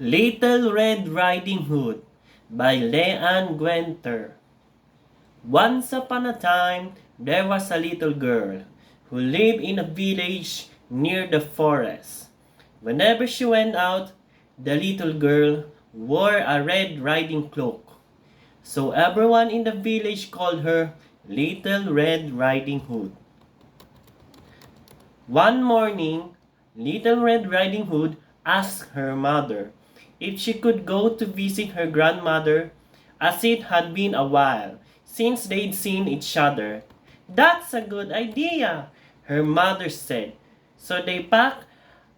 Little Red Riding Hood by Leanne Guenther. Once upon a time, there was a little girl who lived in a village near the forest. Whenever she went out, the little girl wore a red riding cloak. So everyone in the village called her Little Red Riding Hood. One morning, Little Red Riding Hood asked her mother if she could go to visit her grandmother, as it had been a while since they'd seen each other. "That's a good idea," her mother said. So they packed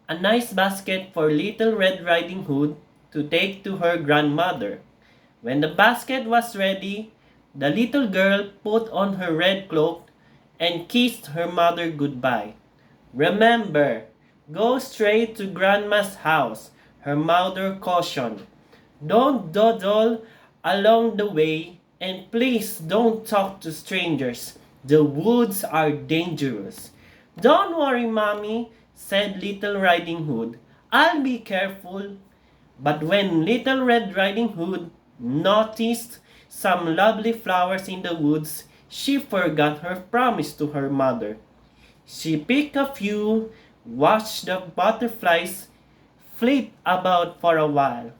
a nice basket for Little Red Riding Hood to take to her grandmother. When the basket was ready, the little girl put on her red cloak and kissed her mother goodbye. "Remember, go straight to Grandma's house," her mother cautioned. "Don't dawdle along the way, and please don't talk to strangers. The woods are dangerous." "Don't worry, Mommy," said Little Riding Hood. "I'll be careful." But when Little Red Riding Hood noticed some lovely flowers in the woods, she forgot her promise to her mother. She picked a few, watched the butterflies flit about for a while,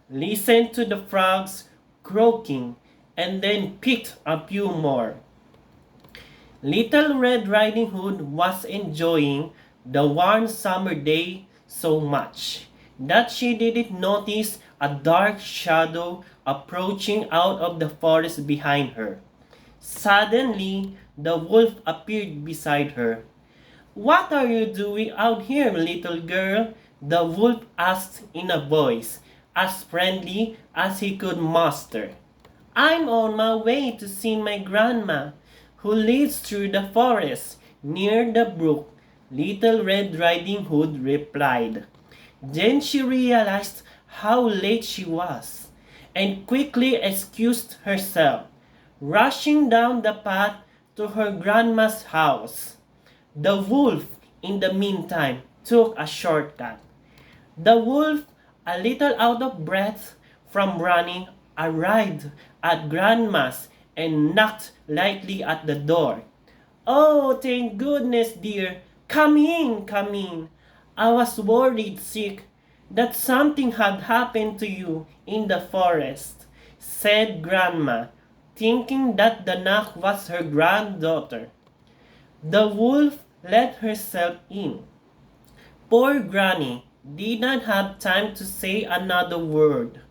listened to the frogs croaking, and then picked a few more. Little Red Riding Hood was enjoying the warm summer day so much that she didn't notice a dark shadow approaching out of the forest behind her. Suddenly, the wolf appeared beside her. "What are you doing out here, little girl?" the wolf asked in a voice as friendly as he could muster. "I'm on my way to see my grandma, who lives through the forest near the brook," Little Red Riding Hood replied. Then she realized how late she was and quickly excused herself, rushing down the path to her grandma's house. The wolf, in the meantime, took a shortcut. The wolf, a little out of breath from running, arrived at Grandma's and knocked lightly at the door. "Oh, thank goodness, dear. Come in, come in. I was worried sick that something had happened to you in the forest," said Grandma, thinking that the knock was her granddaughter. The wolf let herself in. Poor Granny did not have time to say another word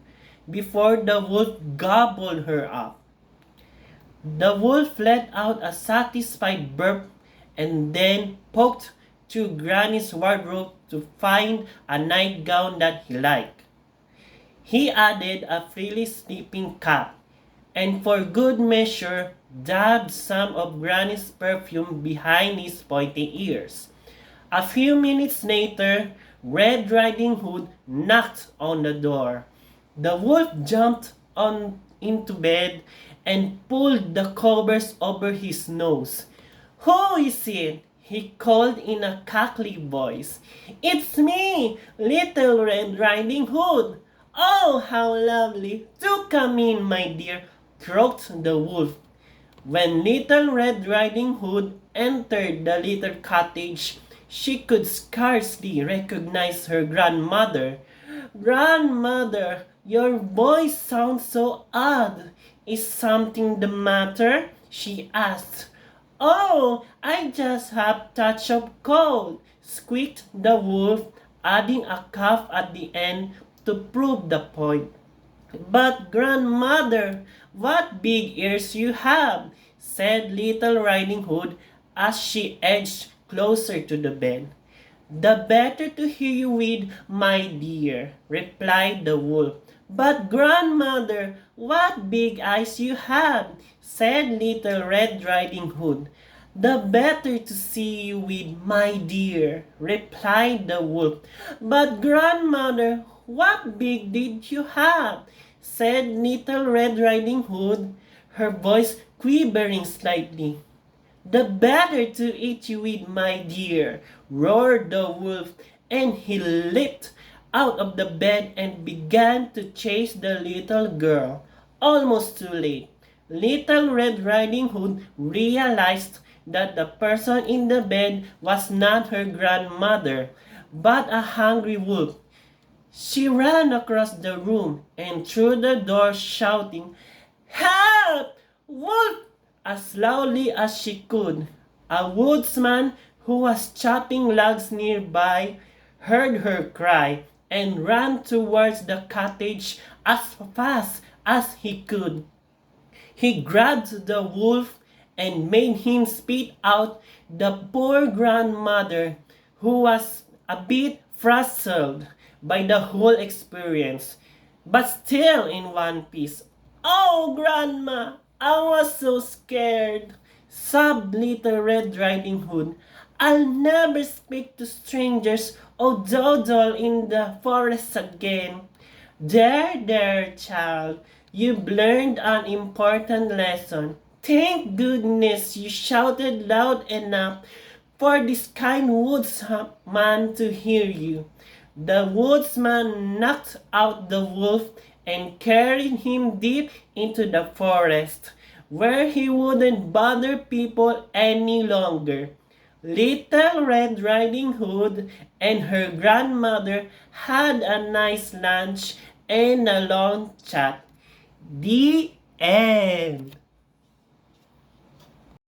before the wolf gobbled her up. The wolf let out a satisfied burp and then poked through Granny's wardrobe to find a nightgown that he liked. He added a frilly sleeping cap, and for good measure dabbed some of Granny's perfume behind his pointy ears. A few minutes later, Red Riding Hood knocked on the door. The wolf jumped on into bed and pulled the covers over his nose. "Who is it?" he called in a cackly voice. "It's me, Little Red Riding Hood." "Oh, how lovely! Do come in, my dear," croaked the wolf. When Little Red Riding Hood entered the little cottage, she could scarcely recognize her grandmother. "Grandmother, your voice sounds so odd. Is something the matter?" she asked. "Oh, I just have touch of cold," squeaked the wolf, adding a cough at the end to prove the point. "But grandmother, what big ears you have," said Little Riding Hood as she edged closer to the bed. "The better to hear you with, my dear," replied the wolf. "But grandmother, what big eyes you have," said Little Red Riding Hood. "The better to see you with, my dear," replied the wolf. "But grandmother, what big did you have?" said Little Red Riding Hood, her voice quivering slightly. "The better to eat you with, my dear," roared the wolf, and he leaped out of the bed and began to chase the little girl. Almost too late. Little Red Riding Hood realized that the person in the bed was not her grandmother, but a hungry wolf. She ran across the room and through the door shouting, "Help! Wolf!" as loudly as she could. A woodsman who was chopping logs nearby heard her cry and ran towards the cottage as fast as he could. He grabbed the wolf and made him spit out the poor grandmother, who was a bit frazzled by the whole experience, but still in one piece. "Oh, Grandma, I was so scared," sobbed Little Red Riding Hood. "I'll never speak to strangers or dawdle in the forest again." There, child. You've learned an important lesson. Thank goodness you shouted loud enough for this kind woodsman to hear you. The woodsman knocked out the wolf and carried him deep into the forest, where he wouldn't bother people any longer. Little Red Riding Hood and her grandmother had a nice lunch and a long chat. The end.